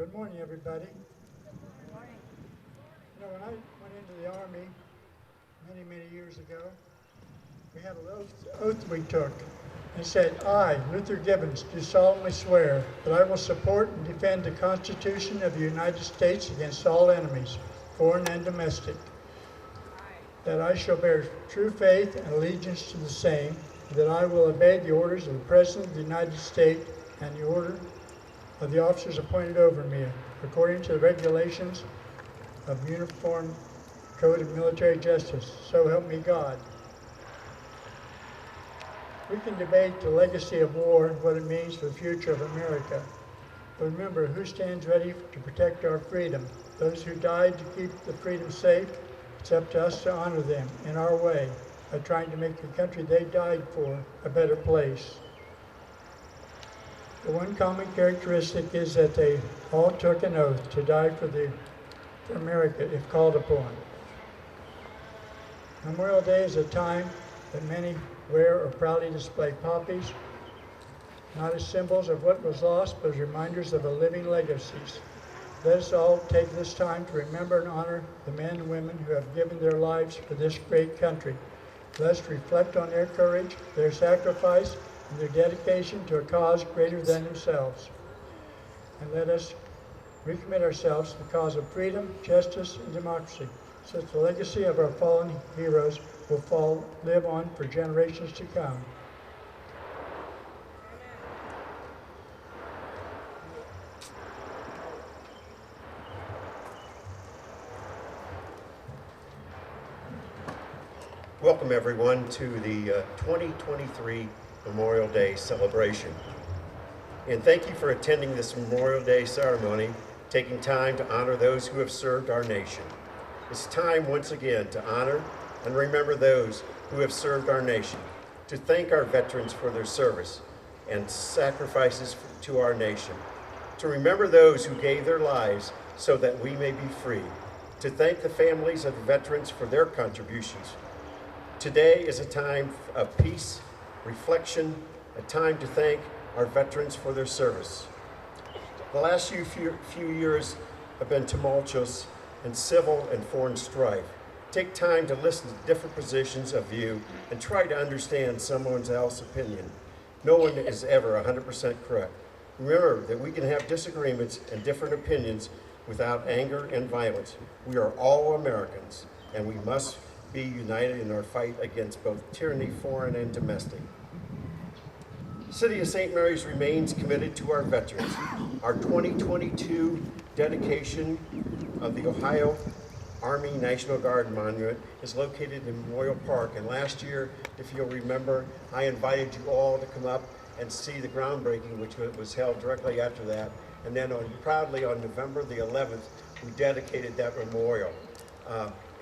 Good morning, everybody. You know, when I went into the Army many years ago, we had a oath we took. It said, I, Luther Gibbons, do solemnly swear that I will support and defend the Constitution of the United States against all enemies, foreign and domestic, that I shall bear true faith and allegiance to the same, and that I will obey the orders of the President of the United States and the order of the officers appointed over me, according to the regulations of the Uniform Code of Military Justice. So help me God. We can debate the legacy of war and what it means for the future of America. But remember, who stands ready to protect our freedom? Those who died to keep the freedom safe. It's up to us to honor them in our way by trying to make the country they died for a better place. The one common characteristic is that they all took an oath to die for America if called upon. Memorial Day is a time that many wear or proudly display poppies, not as symbols of what was lost, but as reminders of a living legacies. Let us all take this time to remember and honor the men and women who have given their lives for this great country. Let us reflect on their courage, their sacrifice, and their dedication to a cause greater than themselves. And let us recommit ourselves to the cause of freedom, justice, and democracy, so that the legacy of our fallen heroes will live on for generations to come. Welcome everyone to the 2023 Memorial Day celebration. And thank you for attending this Memorial Day ceremony, taking time to honor those who have served our nation. It's time once again to honor and remember those who have served our nation, to thank our veterans for their service and sacrifices to our nation, to remember those who gave their lives so that we may be free, to thank the families of the veterans for their contributions. Today is a time of peace, reflection, a time to thank our veterans for their service. The last few years have been tumultuous in civil and foreign strife. Take time to listen to different positions of view and try to understand someone else's opinion. No one is ever 100% correct. Remember that we can have disagreements and different opinions without anger and violence. We are all Americans, and we must be united in our fight against both tyranny, foreign and domestic. The City of St. Mary's remains committed to our veterans. Our 2022 dedication of the Ohio Army National Guard Monument is located in Memorial Park. And last year, if you'll remember, I invited you all to come up and see the groundbreaking, which was held directly after that. And then proudly on November the 11th, we dedicated that memorial.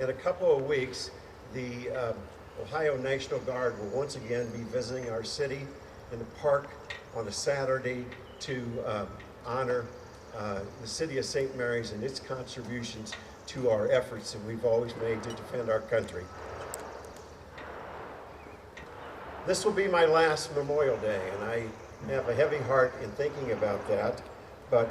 In a couple of weeks, the Ohio National Guard will once again be visiting our city in the park on a Saturday to honor the City of St. Mary's and its contributions to our efforts that we've always made to defend our country. This will be my last Memorial Day, and I have a heavy heart in thinking about that, but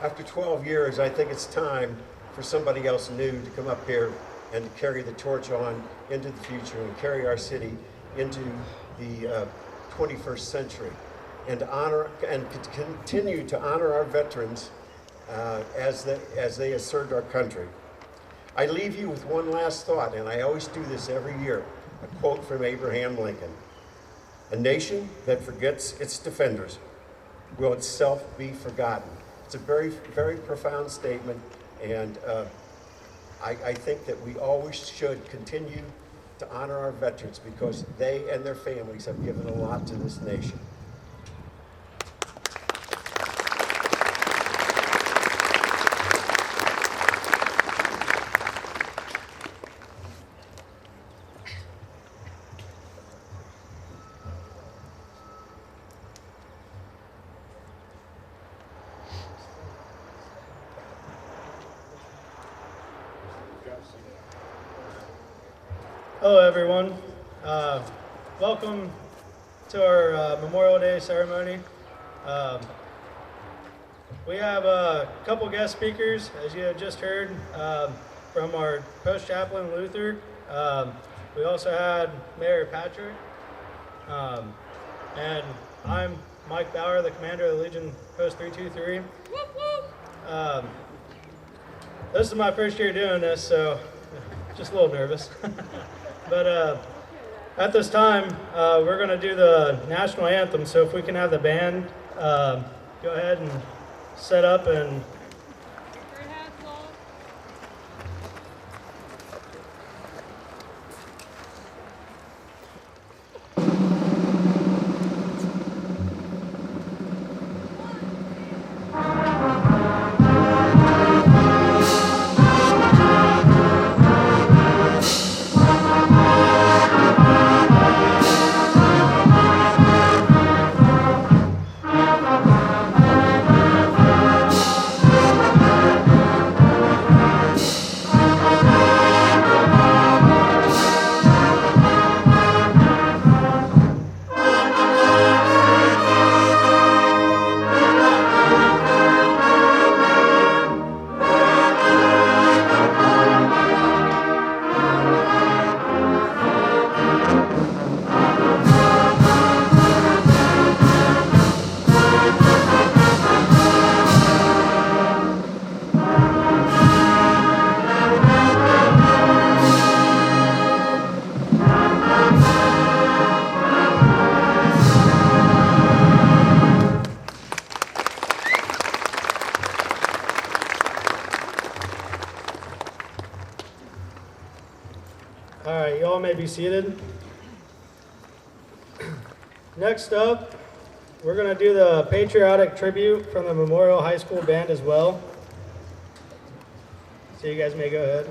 after 12 years, I think it's time for somebody else new to come up here and to carry the torch on into the future and carry our city into the 21st century, and to honor and continue to honor our veterans as they have served our country. I leave you with one last thought, and I always do this every year, a quote from Abraham Lincoln. A nation that forgets its defenders will itself be forgotten. It's a very profound statement, and I think that we always should continue to honor our veterans because they and their families have given a lot to this nation. Hello everyone. Welcome to our Memorial Day ceremony. We have a couple guest speakers, as you have just heard, from our post chaplain Luther. We also had Mayor Patrick, and I'm Mike Bauer, the commander of the Legion Post 323. This is my first year doing this, so just a little nervous. But at this time, we're going to do the national anthem. So if we can have the band go ahead and set up and. All right, you all may be seated. Next up, we're going to do the patriotic tribute from the Memorial High School Band as well. So you guys may go ahead.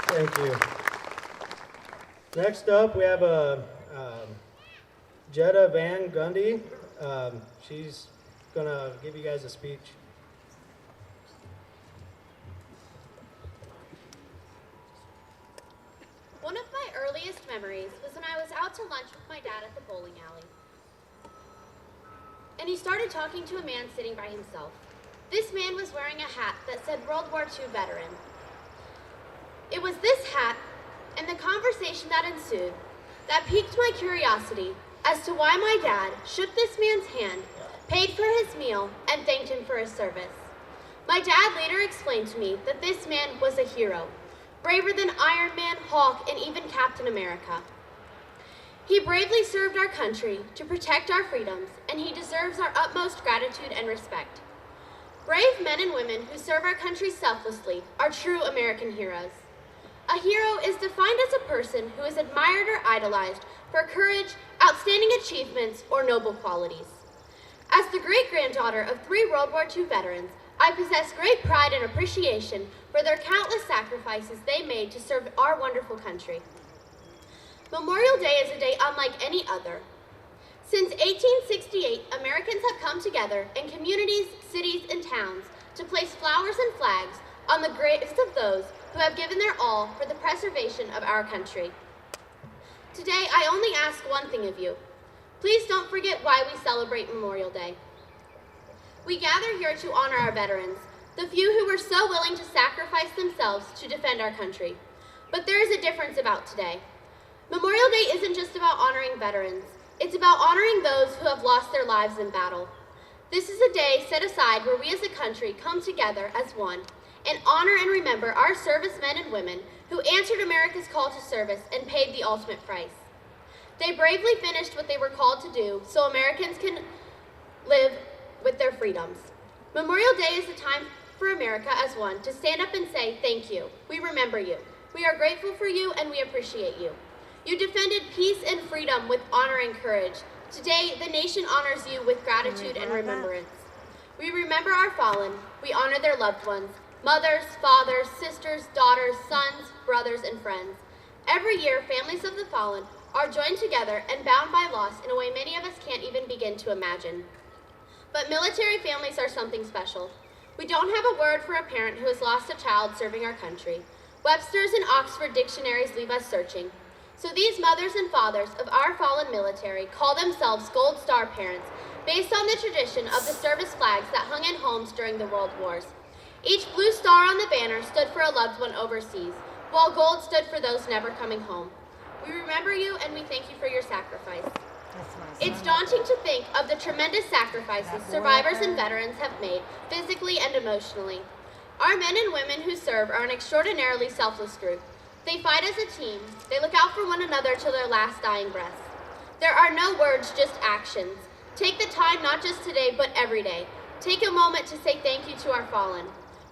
Thank you. Next up, we have Jetta Van Gundy. She's gonna give you guys a speech. One of my earliest memories was when I was out to lunch with my dad at the bowling alley. And he started talking to a man sitting by himself. This man was wearing a hat that said World War II veteran. It was this hat and the conversation that ensued that piqued my curiosity as to why my dad shook this man's hand, paid for his meal, and thanked him for his service. My dad later explained to me that this man was a hero, braver than Iron Man, Hulk, and even Captain America. He bravely served our country to protect our freedoms, and he deserves our utmost gratitude and respect. Brave men and women who serve our country selflessly are true American heroes. A hero is defined as a person who is admired or idolized for courage, outstanding achievements, or noble qualities. As the great-granddaughter of 3 World War II veterans, I possess great pride and appreciation for their countless sacrifices they made to serve our wonderful country. Memorial Day is a day unlike any other. Since 1868, Americans have come together in communities, cities, and towns to place flowers and flags on the graves of those who have given their all for the preservation of our country. Today, I only ask one thing of you. Please don't forget why we celebrate Memorial Day. We gather here to honor our veterans, the few who were so willing to sacrifice themselves to defend our country. But there is a difference about today. Memorial Day isn't just about honoring veterans. It's about honoring those who have lost their lives in battle. This is a day set aside where we as a country come together as one and honor and remember our servicemen and women who answered America's call to service and paid the ultimate price. They bravely finished what they were called to do so Americans can live with their freedoms. Memorial Day is a time for America as one to stand up and say, thank you. We remember you. We are grateful for you and we appreciate you. You defended peace and freedom with honor and courage. Today, the nation honors you with gratitude and remembrance. We remember our fallen. We honor their loved ones, mothers, fathers, sisters, daughters, sons, brothers, and friends. Every year, families of the fallen are joined together and bound by loss in a way many of us can't even begin to imagine. But military families are something special. We don't have a word for a parent who has lost a child serving our country. Webster's and Oxford dictionaries leave us searching. So these mothers and fathers of our fallen military call themselves Gold Star parents, based on the tradition of the service flags that hung in homes during the World Wars. Each blue star on the banner stood for a loved one overseas, while gold stood for those never coming home. We remember you and we thank you for your sacrifice. It's daunting to think of the tremendous sacrifices survivors and veterans have made, physically and emotionally. Our men and women who serve are an extraordinarily selfless group. They fight as a team. They look out for one another till their last dying breaths. There are no words, just actions. Take the time not just today, but every day. Take a moment to say thank you to our fallen.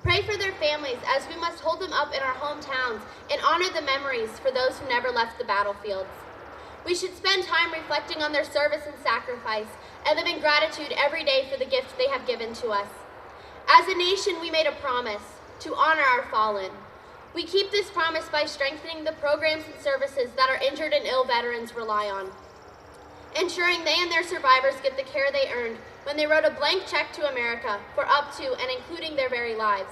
Pray for their families as we must hold them up in our hometowns and honor the memories for those who never left the battlefields. We should spend time reflecting on their service and sacrifice and live in gratitude every day for the gift they have given to us. As a nation, we made a promise to honor our fallen. We keep this promise by strengthening the programs and services that our injured and ill veterans rely on, ensuring they and their survivors get the care they earned when they wrote a blank check to America for up to and including their very lives.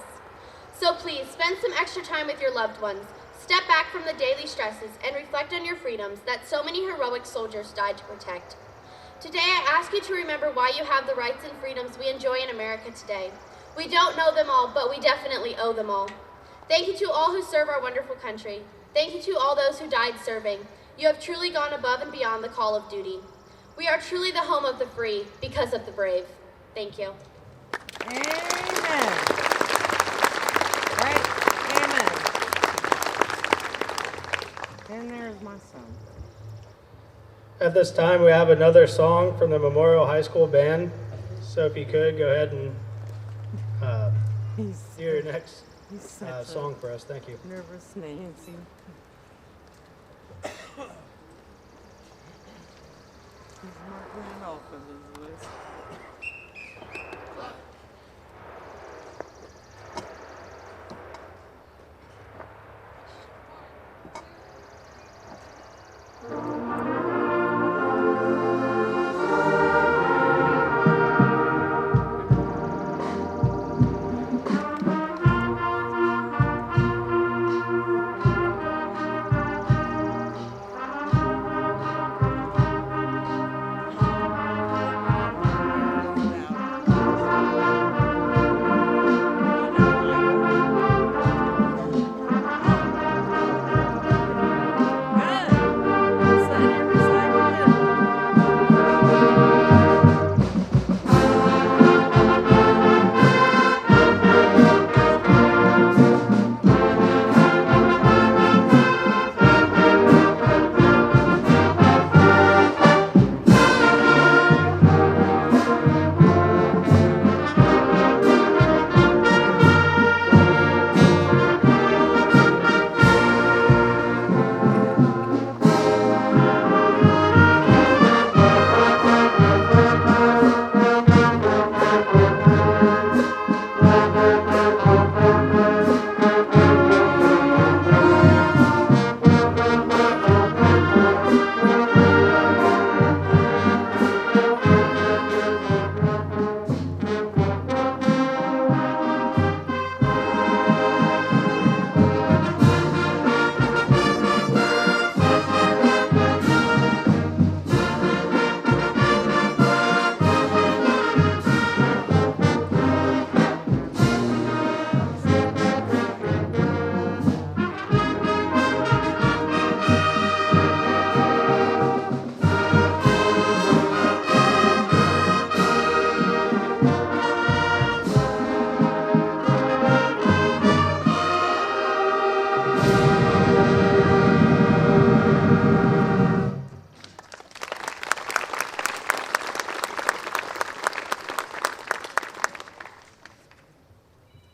So please, spend some extra time with your loved ones, step back from the daily stresses, and reflect on your freedoms that so many heroic soldiers died to protect. Today, I ask you to remember why you have the rights and freedoms we enjoy in America today. We don't know them all, but we definitely owe them all. Thank you to all who serve our wonderful country. Thank you to all those who died serving. You have truly gone above and beyond the call of duty. We are truly the home of the free because of the brave. Thank you. Amen. Right? Amen. And there's my son. At this time, we have another song from the Memorial High School Band. So if you could, go ahead and do your next He's such song for us. Thank you. a nervous Nancy. He's marking it off of his list.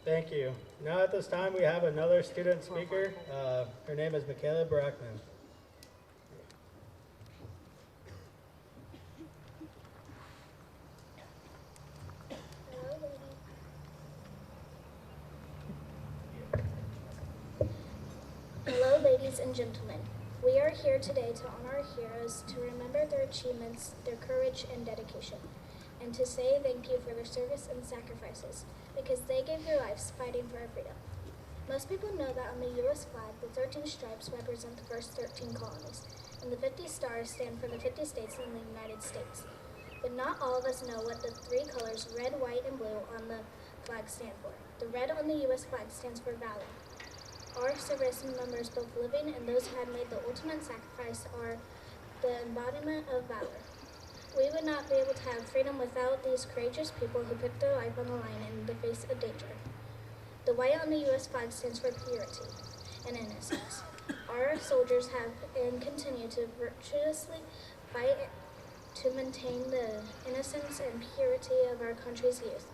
Thank you. Now at this time we have another student speaker. Her name is Michaela Brackman. Hello, ladies and gentlemen. We are here today to honor our heroes, to remember their achievements, their courage, and dedication, and to say thank you for their service and sacrifices, because they gave their lives fighting for our freedom. Most people know that on the U.S. flag, the 13 stripes represent the first 13 colonies, and the 50 stars stand for the 50 states in the United States. But not all of us know what the three colors, red, white, and blue, on the flag stand for. The red on the U.S. flag stands for valor. Our service members, both living and those who had made the ultimate sacrifice, are the embodiment of valor. We would not be able to have freedom without these courageous people who put their life on the line in the face of danger. The white on the U.S. flag stands for purity and innocence. Our soldiers have and continue to virtuously fight to maintain the innocence and purity of our country's youth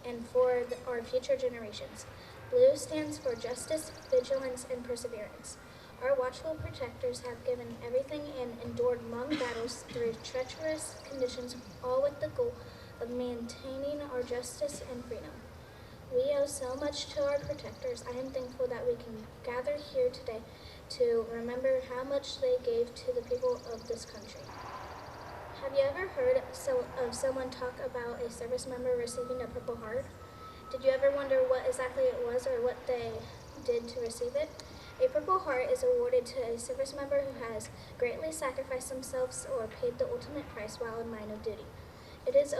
and for our future generations. Blue stands for justice, vigilance, and perseverance. Our watchful protectors have given everything and endured long battles through treacherous conditions, all with the goal of maintaining our justice and freedom. We owe so much to our protectors. I am thankful that we can gather here today to remember how much they gave to the people of this country. Have you ever heard of someone talk about a service member receiving a Purple Heart? Did you ever wonder what exactly it was or what they did to receive it? A Purple Heart is awarded to a service member who has greatly sacrificed themselves or paid the ultimate price while in line of duty. It is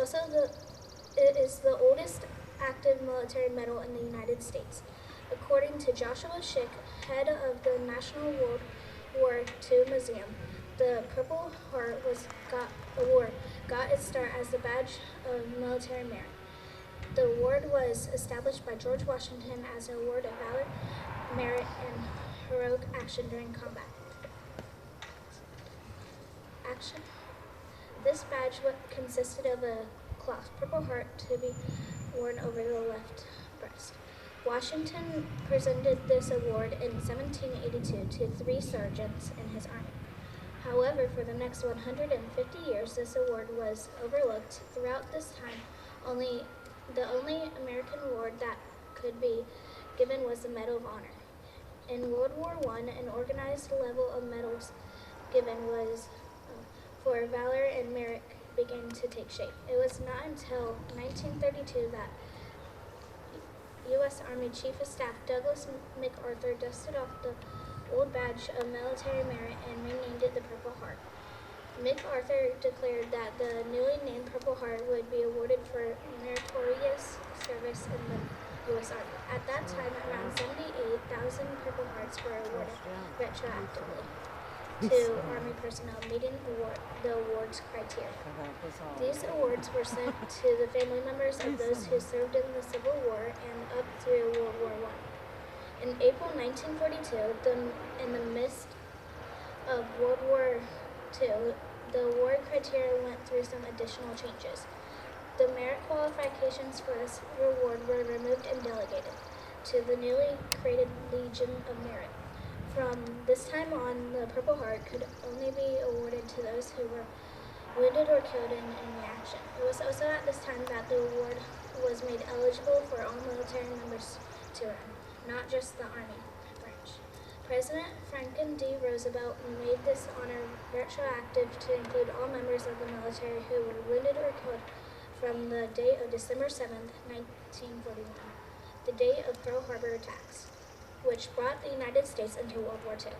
the oldest active military medal in the United States. According to Joshua Schick, head of the National World War II Museum, the Purple Heart award got its start as the badge of military merit. The award was established by George Washington as an award of valor, merit, and heroic action during combat. This badge consisted of a cloth Purple Heart to be worn over the left breast. Washington presented this award in 1782 to 3 sergeants in his army. However, for the next 150 years, this award was overlooked. Throughout this time, the only American award that could be given was the Medal of Honor. In World War I, an organized level of medals given was for valor and merit began to take shape. It was not until 1932 that U.S. Army Chief of Staff Douglas MacArthur dusted off the old badge of military merit and renamed it the Purple Heart. MacArthur declared that the newly named Purple Heart would be awarded for meritorious service in the U.S. Army. At that time, around 78,000 Purple Hearts were awarded retroactively to Army personnel meeting the award's criteria. These awards were sent to the family members of those who served in the Civil War and up through World War I. In April 1942, in the midst of World War II, the award criteria went through some additional changes. The merit qualifications for this reward were removed and delegated to the newly created Legion of Merit. From this time on, the Purple Heart could only be awarded to those who were wounded or killed in any action. It was also at this time that the award was made eligible for all military members to earn, not just the Army branch. President Franklin D. Roosevelt made this honor retroactive to include all members of the military who were wounded or killed from the date of December 7th, 1941, the date of Pearl Harbor attacks, which brought the United States into World War II.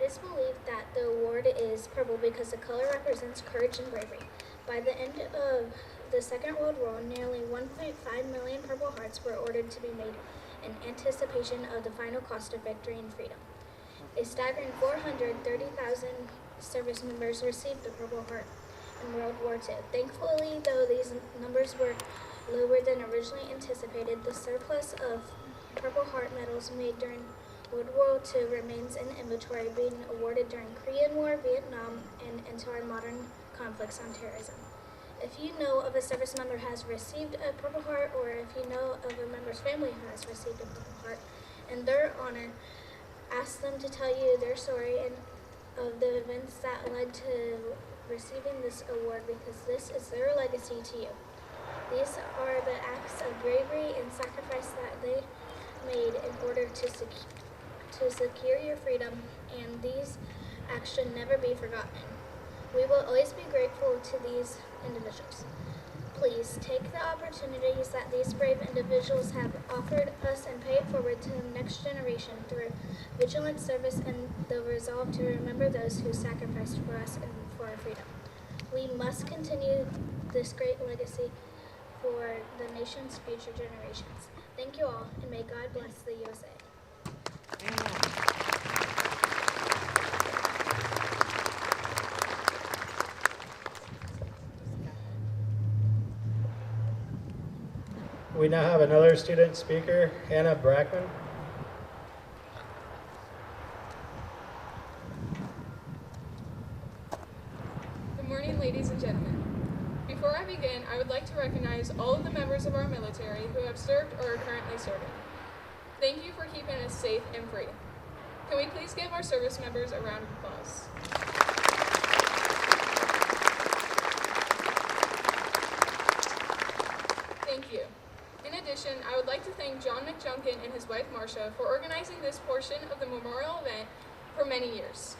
It is believed that the award is purple because the color represents courage and bravery. By the end of the Second World War, nearly 1.5 million Purple Hearts were ordered to be made in anticipation of the final cost of victory and freedom. A staggering 430,000 service members received the Purple Heart in World War II. Thankfully, though these numbers were lower than originally anticipated, the surplus of Purple Heart medals made during World War II remains in inventory, being awarded during Korean War, Vietnam, and into our modern conflicts on terrorism. If you know of a service member who has received a Purple Heart, or if you know of a member's family who has received a Purple Heart, in their honor, ask them to tell you their story and of the events that led to receiving this award, because this is their legacy to you. These are the acts of bravery and sacrifice that they made in order to secure your freedom, and these acts should never be forgotten. We will always be grateful to these individuals. Please take the opportunities that these brave individuals have offered us and pay it forward to the next generation through vigilant service and the resolve to remember those who sacrificed for us and for our freedom. We must continue this great legacy for the nation's future generations. Thank you all, and may God bless the USA. We now have another student speaker, Hannah Brackman. Good morning, ladies and gentlemen. Before I begin, I would like to recognize all of the members of our military who have served or are currently serving. Thank you for keeping us safe and free. Can we please give our service members a round of applause? Thank you. In addition, I would like to thank John McJunkin and his wife Marcia for organizing this portion of the memorial event for many years.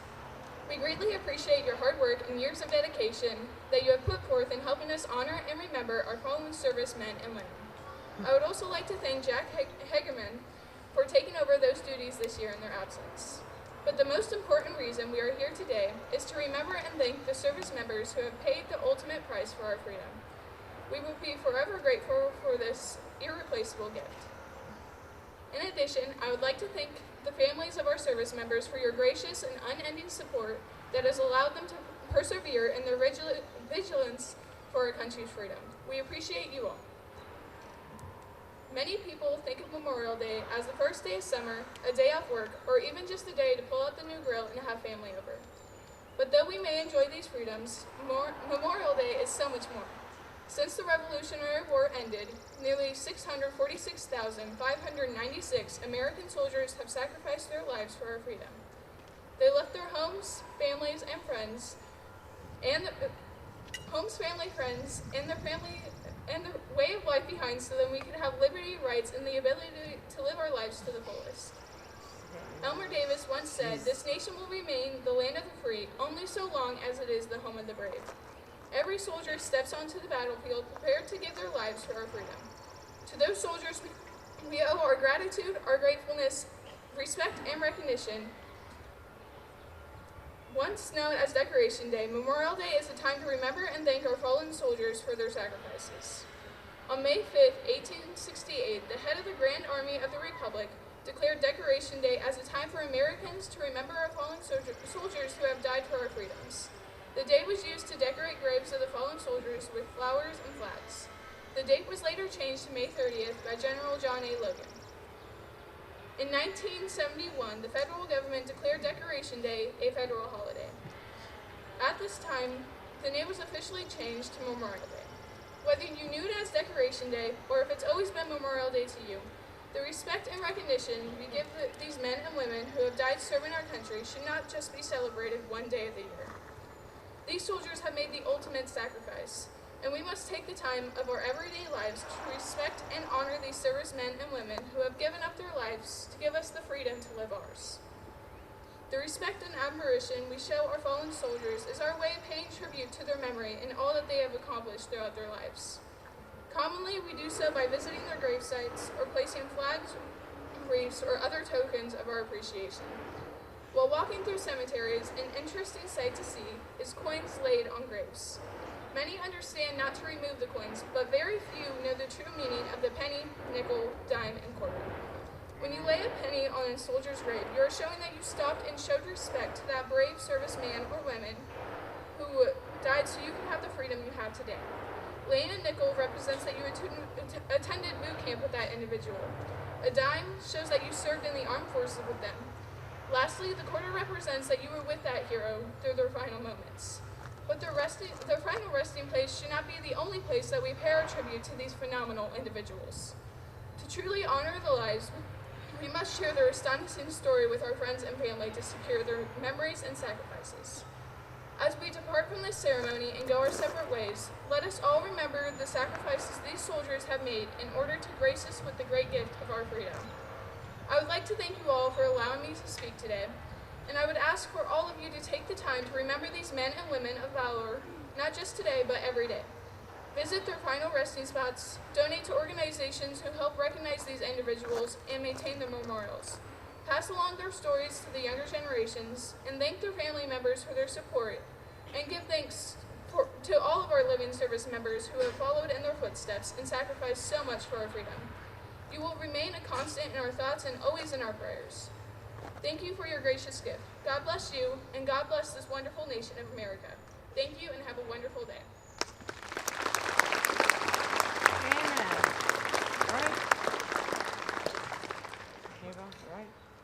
We greatly appreciate your hard work and years of dedication that you have put forth in helping us honor and remember our fallen servicemen and women. I would also like to thank Jack Hegerman for taking over those duties this year in their absence. But the most important reason we are here today is to remember and thank the service members who have paid the ultimate price for our freedom. We will be forever grateful for this irreplaceable gift. In addition, I would like to thank the families of our service members for your gracious and unending support that has allowed them to persevere in their vigilance for our country's freedom. We appreciate you all. Many people think of Memorial Day as the first day of summer, a day off work, or even just a day to pull out the new grill and have family over. But though we may enjoy these freedoms, Memorial Day is so much more. Since the Revolutionary War ended, nearly 646,596 American soldiers have sacrificed their lives for our freedom. They left their homes, families, and friends, and the way of life behind so that we could have liberty, rights, and the ability to live our lives to the fullest. Elmer Davis once said, "This nation will remain the land of the free only so long as it is the home of the brave." Every soldier steps onto the battlefield prepared to give their lives for our freedom. To those soldiers, we owe our gratitude, our gratefulness, respect, and recognition. Once known as Decoration Day, Memorial Day is a time to remember and thank our fallen soldiers for their sacrifices. On May 5, 1868, the head of the Grand Army of the Republic declared Decoration Day as a time for Americans to remember our fallen soldiers who have died for our freedoms. The day was used to decorate graves of the fallen soldiers with flowers and flags. The date was later changed to May 30th by General John A. Logan. In 1971, the federal government declared Decoration Day a federal holiday. At this time, the name was officially changed to Memorial Day. Whether you knew it as Decoration Day, or if it's always been Memorial Day to you, the respect and recognition we give these men and women who have died serving our country should not just be celebrated one day of the year. These soldiers have made the ultimate sacrifice, and we must take the time of our everyday lives to respect and honor these servicemen and women who have given up their lives to give us the freedom to live ours. The respect and admiration we show our fallen soldiers is our way of paying tribute to their memory and all that they have accomplished throughout their lives. Commonly, we do so by visiting their grave sites or placing flags, wreaths, or other tokens of our appreciation. While walking through cemeteries, an interesting sight to see is coins laid on graves. Many understand not to remove the coins, but very few know the true meaning of the penny, nickel, dime, and quarter. When you lay a penny on a soldier's grave, you are showing that you stopped and showed respect to that brave serviceman or woman who died so you can have the freedom you have today. Laying a nickel represents that you attended boot camp with that individual. A dime shows that you served in the armed forces with them. Lastly, the quarter represents that you were with that hero through their final moments. But their final resting place should not be the only place that we pay our tribute to these phenomenal individuals. To truly honor the lives, we must share their astonishing story with our friends and family to secure their memories and sacrifices. As we depart from this ceremony and go our separate ways, let us all remember the sacrifices these soldiers have made in order to grace us with the great gift of our freedom. I would like to thank you all for allowing me to speak today, and I would ask for all of you to take the time to remember these men and women of valor, not just today, but every day. Visit their final resting spots, donate to organizations who help recognize these individuals and maintain their memorials. Pass along their stories to the younger generations, and thank their family members for their support, and give thanks to all of our living service members who have followed in their footsteps and sacrificed so much for our freedom. You will remain a constant in our thoughts and always in our prayers. Thank you for your gracious gift. God bless you, and God bless this wonderful nation of America. Thank you, and have a wonderful day.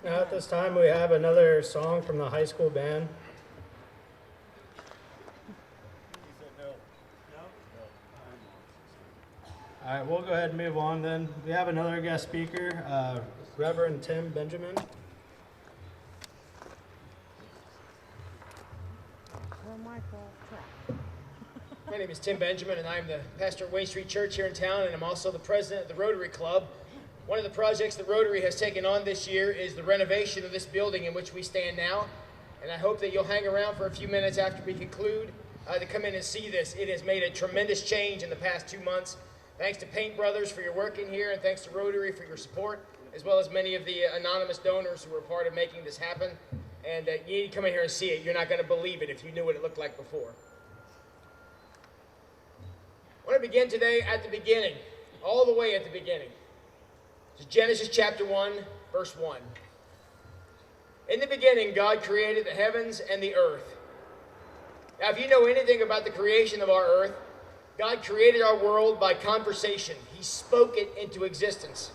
Now at this time we have another song from the high school band. All right, we'll go ahead and move on then. We have another guest speaker, Reverend Tim Benjamin. My name is Tim Benjamin, and I'm the pastor at Wayne Street Church here in town, and I'm also the president of the Rotary Club. One of the projects that Rotary has taken on this year is the renovation of this building in which we stand now, and I hope that you'll hang around for a few minutes after we conclude to come in and see this. It has made a tremendous change in the past 2 months. Thanks to Paint Brothers for your work in here, and thanks to Rotary for your support, as well as many of the anonymous donors who were part of making this happen. And you need to come in here and see it. You're not going to believe it if you knew what it looked like before. I want to begin today at the beginning, all the way at the beginning. It's Genesis chapter 1, verse 1. In the beginning, God created the heavens and the earth. Now, if you know anything about the creation of our earth, God created our world by conversation. He spoke it into existence.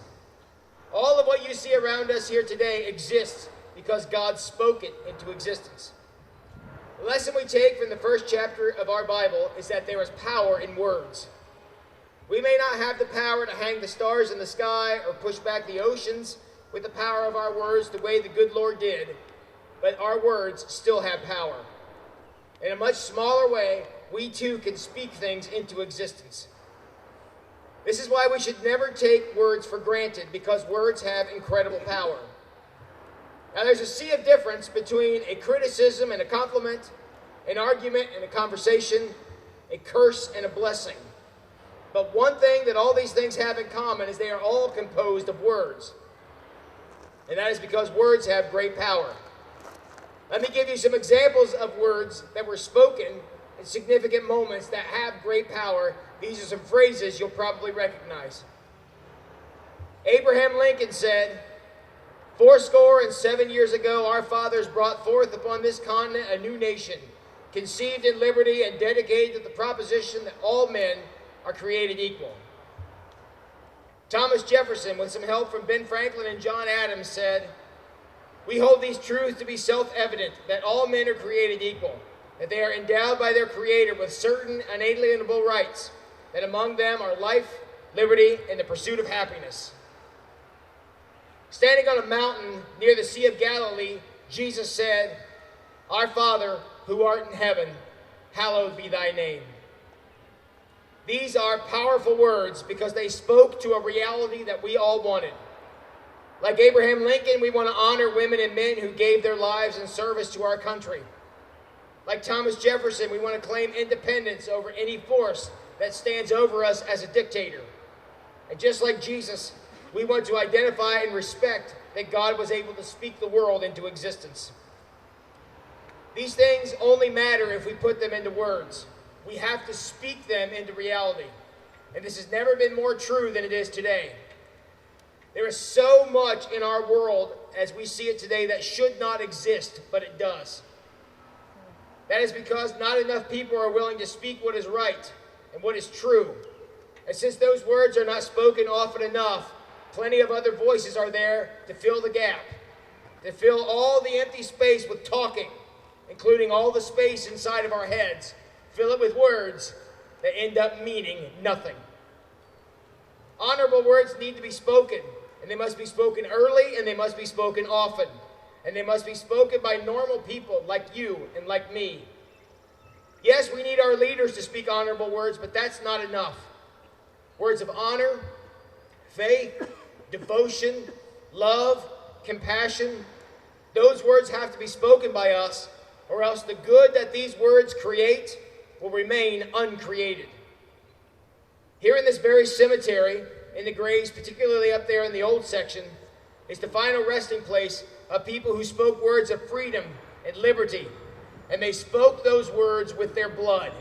All of what you see around us here today exists because God spoke it into existence. The lesson we take from the first chapter of our Bible is that there is power in words. We may not have the power to hang the stars in the sky or push back the oceans with the power of our words the way the good Lord did, but our words still have power. In a much smaller way, we too can speak things into existence. This is why we should never take words for granted, because words have incredible power. Now, there's a sea of difference between a criticism and a compliment, an argument and a conversation, a curse and a blessing. But one thing that all these things have in common is they are all composed of words. And that is because words have great power. Let me give you some examples of words that were spoken in significant moments that have great power. These are some phrases you'll probably recognize. Abraham Lincoln said, 77 years ago, our fathers brought forth upon this continent a new nation, conceived in liberty and dedicated to the proposition that all men are created equal. Thomas Jefferson, with some help from Ben Franklin and John Adams, said, we hold these truths to be self-evident, that all men are created equal, that they are endowed by their Creator with certain unalienable rights, that among them are life, liberty, and the pursuit of happiness. Standing on a mountain near the Sea of Galilee, Jesus said, our Father, who art in heaven, hallowed be thy name. These are powerful words because they spoke to a reality that we all wanted. Like Abraham Lincoln, we want to honor women and men who gave their lives in service to our country. Like Thomas Jefferson, we want to claim independence over any force that stands over us as a dictator. And just like Jesus, we want to identify and respect that God was able to speak the world into existence. These things only matter if we put them into words. We have to speak them into reality. And this has never been more true than it is today. There is so much in our world as we see it today that should not exist, but it does. That is because not enough people are willing to speak what is right and what is true. And since those words are not spoken often enough, plenty of other voices are there to fill the gap, to fill all the empty space with talking, including all the space inside of our heads. Fill it with words that end up meaning nothing. Honorable words need to be spoken, and they must be spoken early, and they must be spoken often. And they must be spoken by normal people like you and like me. Yes, we need our leaders to speak honorable words, but that's not enough. Words of honor, faith, devotion, love, compassion, those words have to be spoken by us, or else the good that these words create will remain uncreated. Here in this very cemetery, in the graves, particularly up there in the old section, is the final resting place of people who spoke words of freedom and liberty, and they spoke those words with their blood.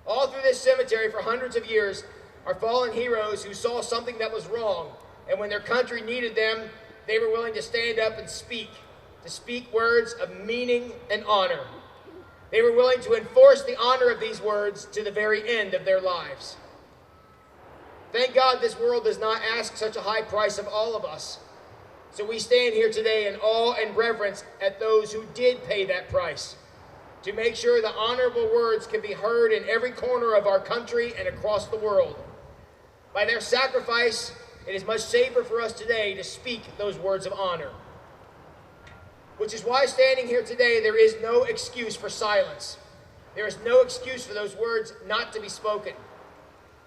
All through this cemetery for hundreds of years are fallen heroes who saw something that was wrong, and when their country needed them, they were willing to stand up and to speak words of meaning and honor. They were willing to enforce the honor of these words to the very end of their lives. Thank God this world does not ask such a high price of all of us. So we stand here today in awe and reverence at those who did pay that price, to make sure the honorable words can be heard in every corner of our country and across the world. By their sacrifice, it is much safer for us today to speak those words of honor. Which is why standing here today, there is no excuse for silence. There is no excuse for those words not to be spoken.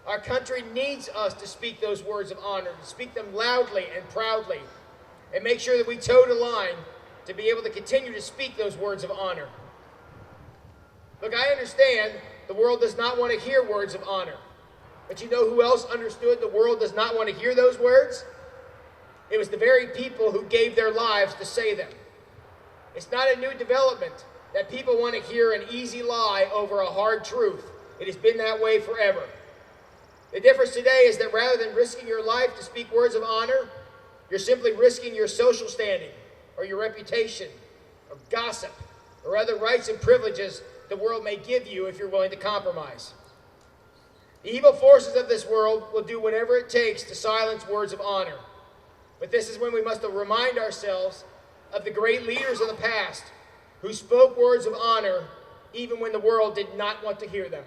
Our country needs us to speak those words of honor, to speak them loudly and proudly, and make sure that we toe the line to be able to continue to speak those words of honor. Look, I understand the world does not want to hear words of honor. But you know who else understood the world does not want to hear those words? It was the very people who gave their lives to say them. It's not a new development that people want to hear an easy lie over a hard truth. It has been that way forever. The difference today is that rather than risking your life to speak words of honor, you're simply risking your social standing or your reputation or gossip or other rights and privileges the world may give you if you're willing to compromise. The evil forces of this world will do whatever it takes to silence words of honor. But this is when we must remind ourselves of the great leaders of the past who spoke words of honor even when the world did not want to hear them.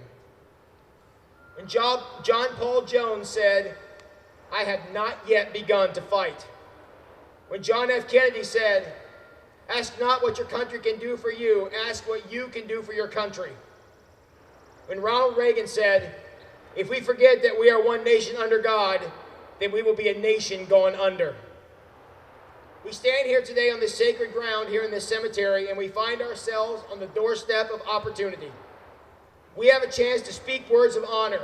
And John Paul Jones said, "I have not yet begun to fight." When John F. Kennedy said, "Ask not what your country can do for you, ask what you can do for your country." When Ronald Reagan said, "If we forget that we are one nation under God, then we will be a nation going under." We stand here today on this sacred ground here in this cemetery, and we find ourselves on the doorstep of opportunity. We have a chance to speak words of honor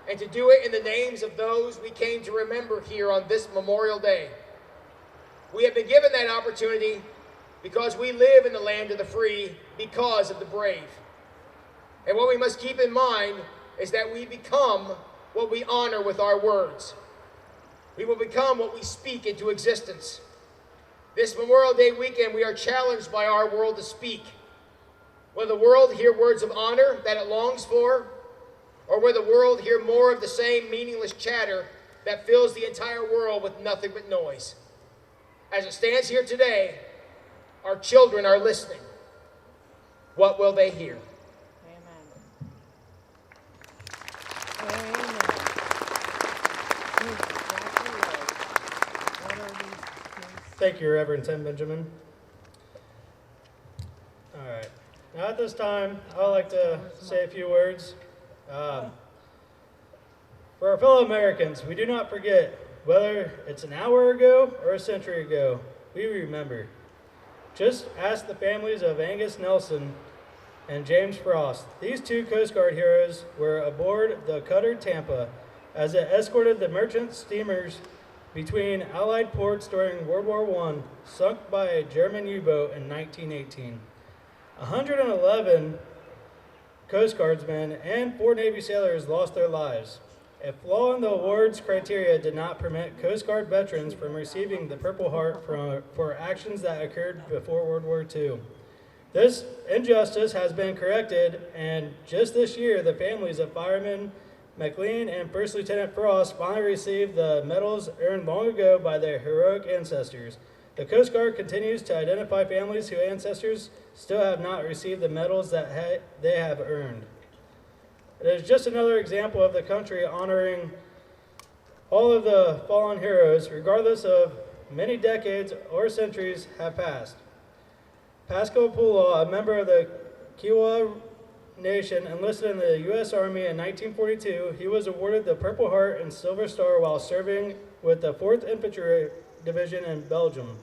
and to do it in the names of those we came to remember here on this Memorial Day. We have been given that opportunity because we live in the land of the free because of the brave. And what we must keep in mind is that we become what we honor with our words. We will become what we speak into existence. This Memorial Day weekend, we are challenged by our world to speak. Will the world hear words of honor that it longs for, or will the world hear more of the same meaningless chatter that fills the entire world with nothing but noise? As it stands here today, our children are listening. What will they hear? Amen. Amen. You're exactly right. What are these things? Thank you, Reverend Tim Benjamin. All right. Now at this time, I would like to say a few words. For our fellow Americans, we do not forget, whether it's an hour ago or a century ago, we remember. Just ask the families of Angus Nelson and James Frost. These two Coast Guard heroes were aboard the cutter Tampa as it escorted the merchant steamers between Allied ports during World War I, sunk by a German U-boat in 1918. 111 Coast Guardsmen and 4 Navy sailors lost their lives. A flaw in the awards criteria did not permit Coast Guard veterans from receiving the Purple Heart for actions that occurred before World War II. This injustice has been corrected, and just this year, the families of Fireman McLean and First Lieutenant Frost finally received the medals earned long ago by their heroic ancestors. The Coast Guard continues to identify families whose ancestors still have not received the medals that they have earned. It is just another example of the country honoring all of the fallen heroes, regardless of many decades or centuries have passed. Pascal Pula, a member of the Kiowa Nation, enlisted in the U.S. Army in 1942. He was awarded the Purple Heart and Silver Star while serving with the 4th Infantry Division in Belgium.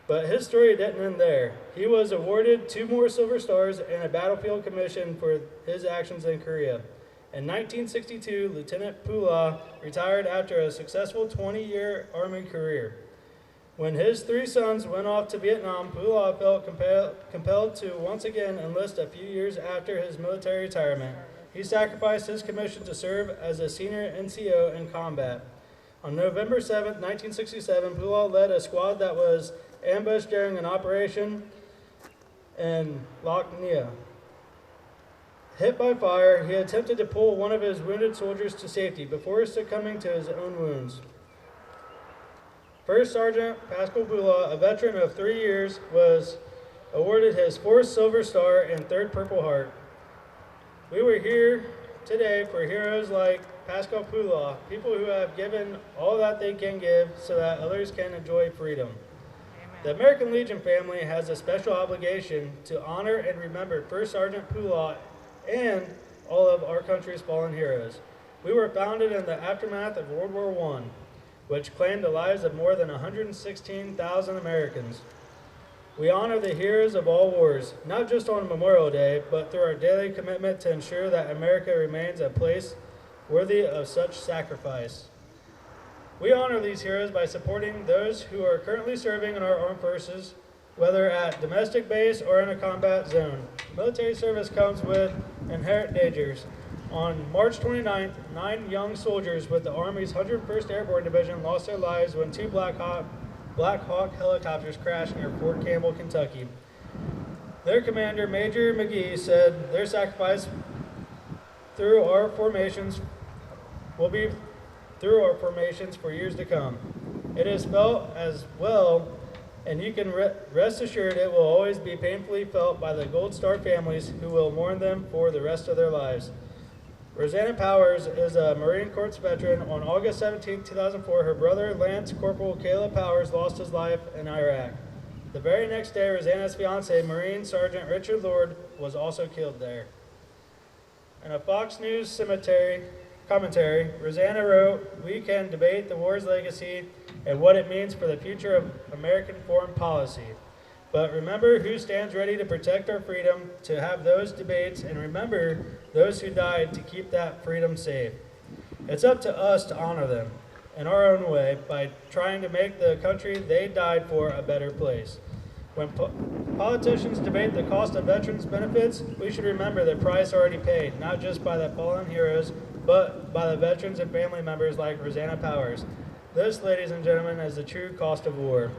But his story didn't end there. He was awarded 2 more Silver Stars and a Battlefield Commission for his actions in Korea. In 1962, Lieutenant Pula retired after a successful 20-year Army career. When his 3 sons went off to Vietnam, Pula felt compelled to once again enlist a few years after his military retirement. He sacrificed his commission to serve as a senior NCO in combat. On November 7, 1967, Pula led a squad that was ambushed during an operation in Lac Nia. Hit by fire, he attempted to pull one of his wounded soldiers to safety before succumbing to his own wounds. First Sergeant Pascal Pula, a veteran of 3 years, was awarded his 4th Silver Star and 3rd Purple Heart. We were here today for heroes like Pascal Pula, people who have given all that they can give so that others can enjoy freedom. The American Legion family has a special obligation to honor and remember First Sergeant Pula and all of our country's fallen heroes. We were founded in the aftermath of World War I, which claimed the lives of more than 116,000 Americans. We honor the heroes of all wars, not just on Memorial Day, but through our daily commitment to ensure that America remains a place worthy of such sacrifice. We honor these heroes by supporting those who are currently serving in our armed forces, whether at domestic base or in a combat zone. Military service comes with inherent dangers. On March 29th, 9 young soldiers with the Army's 101st Airborne Division lost their lives when 2 Black Hawk helicopters crashed near Fort Campbell, Kentucky. Their commander, Major McGee, said their sacrifice through our formations will be through our formations for years to come. It is felt as well, and you can rest assured it will always be painfully felt by the Gold Star families who will mourn them for the rest of their lives. Rosanna Powers is a Marine Corps veteran. On August 17, 2004, her brother, Lance Corporal Caleb Powers, lost his life in Iraq. The very next day, Rosanna's fiance, Marine Sergeant Richard Lord, was also killed there. In a Fox News cemetery commentary, Rosanna wrote, "We can debate the war's legacy and what it means for the future of American foreign policy. But remember who stands ready to protect our freedom, to have those debates, and remember those who died to keep that freedom safe. It's up to us to honor them in our own way by trying to make the country they died for a better place. When politicians debate the cost of veterans' benefits, we should remember the price already paid, not just by the fallen heroes, but by the veterans and family members like Rosanna Powers. This, ladies and gentlemen, is the true cost of war.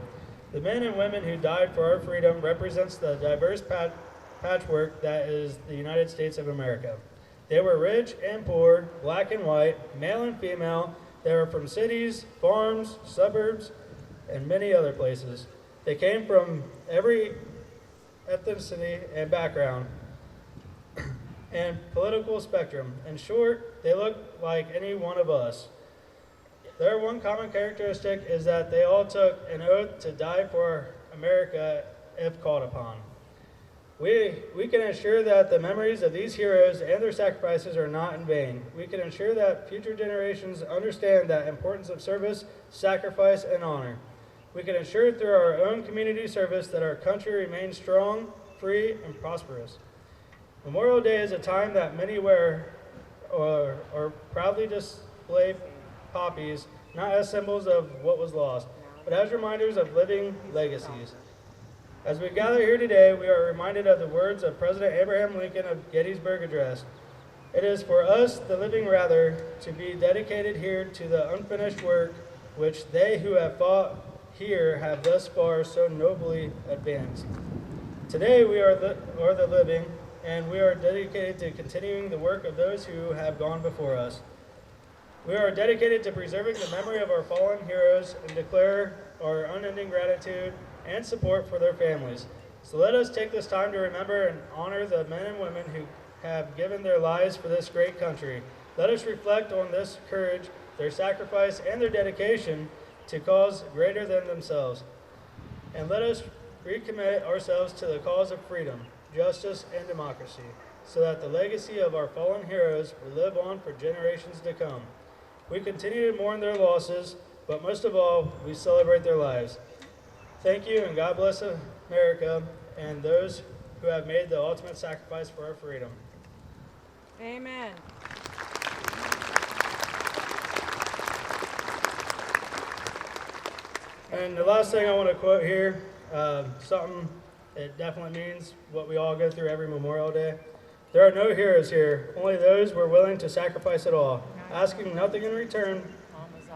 The men and women who died for our freedom represents the diverse patchwork that is the United States of America. They were rich and poor, black and white, male and female. They were from cities, farms, suburbs, and many other places. They came from every ethnicity and background and political spectrum. In short, they look like any one of us. Their one common characteristic is that they all took an oath to die for America if called upon. We can ensure that the memories of these heroes and their sacrifices are not in vain. We can ensure that future generations understand the importance of service, sacrifice, and honor. We can ensure through our own community service that our country remains strong, free, and prosperous. Memorial Day is a time that many wear or proudly display poppies, not as symbols of what was lost, but as reminders of living legacies. As we gather here today, we are reminded of the words of President Abraham Lincoln of Gettysburg Address. It is for us, the living rather, to be dedicated here to the unfinished work which they who have fought here have thus far so nobly advanced. Today we are the living, and we are dedicated to continuing the work of those who have gone before us. We are dedicated to preserving the memory of our fallen heroes and declare our unending gratitude and support for their families. So let us take this time to remember and honor the men and women who have given their lives for this great country. Let us reflect on this courage, their sacrifice, and their dedication to cause greater than themselves. And let us recommit ourselves to the cause of freedom, justice, and democracy, so that the legacy of our fallen heroes will live on for generations to come. We continue to mourn their losses, but most of all, we celebrate their lives. Thank you, and God bless America and those who have made the ultimate sacrifice for our freedom. Amen. And the last thing I want to quote here, something that definitely means what we all go through every Memorial Day. There are no heroes here, only those who are willing to sacrifice it all, asking nothing in return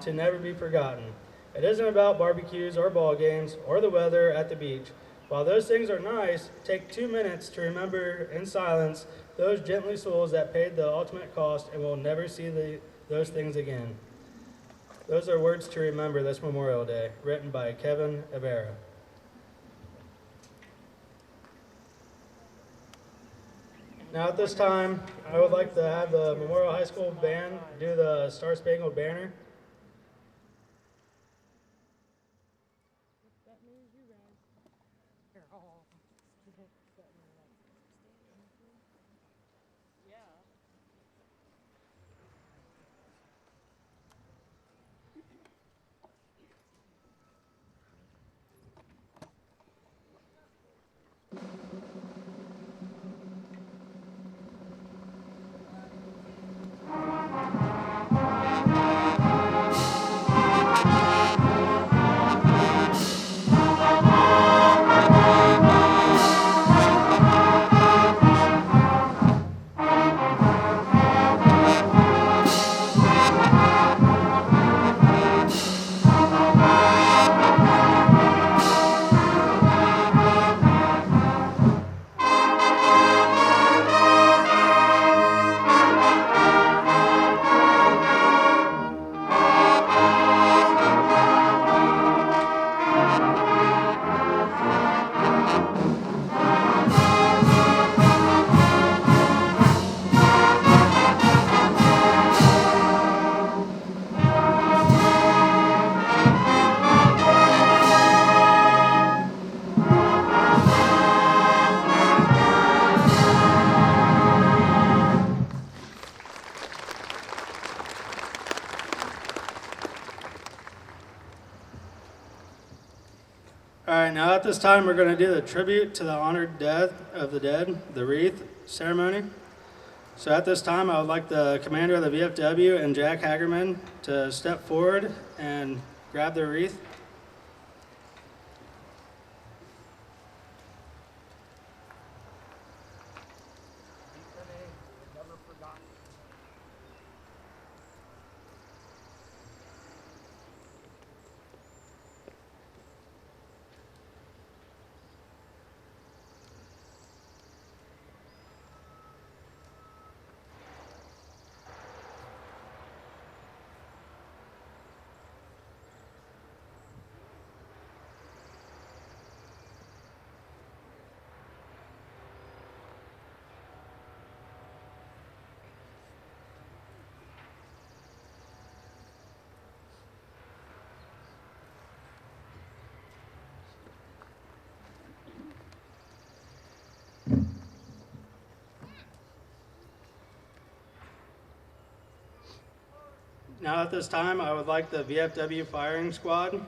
to never be forgotten. It isn't about barbecues or ball games or the weather at the beach. While those things are nice, take 2 minutes to remember in silence those gently souls that paid the ultimate cost and will never see those things again. Those are words to remember this Memorial Day, written by Kevin Avera. Now at this time, I would like to have the Memorial High School band do the Star Spangled Banner. this time, we're going to do the tribute to the honored dead of the dead, the wreath ceremony. So at this time, I would like the commander of the VFW and Jack Hagerman to step forward and grab their wreath. Now at this time, I would like the VFW firing squad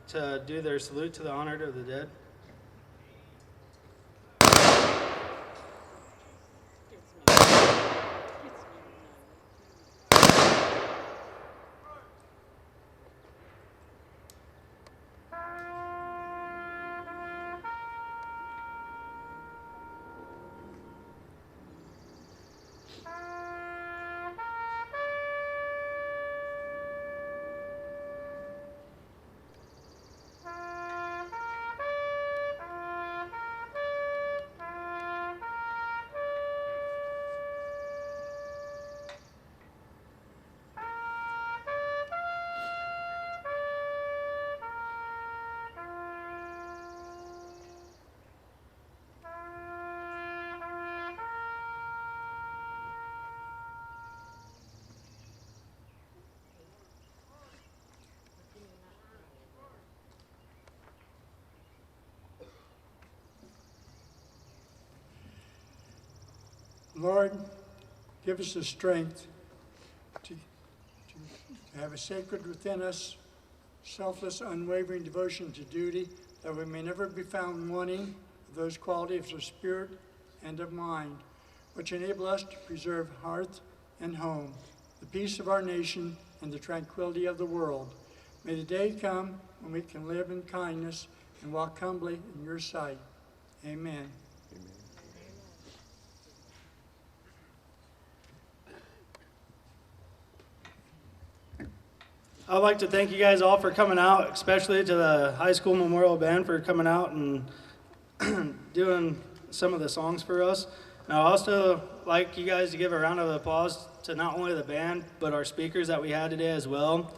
to do their salute to the honored of the dead. Lord, give us the strength to have a sacred within us, selfless, unwavering devotion to duty, that we may never be found wanting of those qualities of spirit and of mind, which enable us to preserve hearth and home, the peace of our nation, and the tranquility of the world. May the day come when we can live in kindness and walk humbly in your sight. Amen. I'd like to thank you guys all for coming out, especially to the high school memorial band for coming out and doing some of the songs for us. And I'd also like you guys to give a round of applause to not only the band, but our speakers that we had today as well.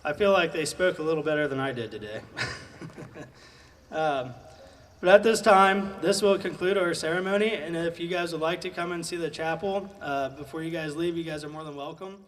I feel like they spoke a little better than I did today. But at this time, this will conclude our ceremony, and if you guys would like to come and see the chapel before you guys leave, you guys are more than welcome.